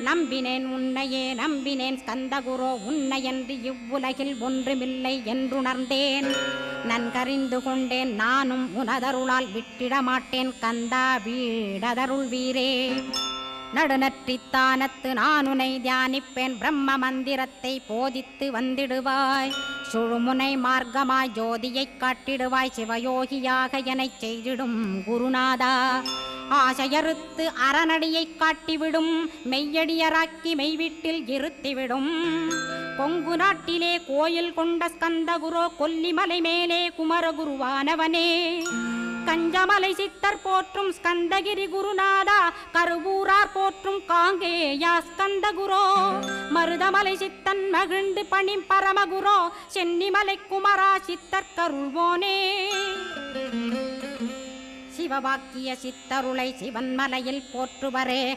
நம்பினேன் உன்னையே நம்பினேன் ஸ்கந்தகுரோ உன்னையன்றி இவ்வுலகில் ஒன்றுமில்லை என்றுணர்ந்தேன். நன்கறிந்து கொண்டேன் நானும் உனதருளால் விட்டிட மாட்டேன் கந்தா வீடதருள் வீரே. நடுநற்றித்தானத்து நானுனை தியானிப்பேன் பிரம்ம மந்திரத்தை போதித்து வந்திடுவாய். சுழுமுனை மார்க்கமாய் ஜோதியைக் காட்டிடுவாய் சிவயோகியாக எனச் செய்திடும் குருநாதா. ஆசையறுத்து அறநடியைக் காட்டிவிடும் மெய்யடியராக்கி மெய்வீட்டில் இருத்திவிடும். கொங்கு நாட்டிலே கோயில் கொண்ட ஸ்கந்தகுரோ கொல்லிமலை மேலே குமரகுருவானவனே. கஞ்சமலை சித்தர் போற்றும் ஸ்கந்தகிரி குருநாதா கருவூரார் போற்றும் காங்கேயா ஸ்கந்தகுரோ. மருதமலை சித்தன் மகிழ்ந்து பணி பரமகுரோ சென்னிமலை குமரா சித்தர் கருள்வோனே. சிவவாக்கிய சித்தருளை சிவன்மலையில் போற்றுவரே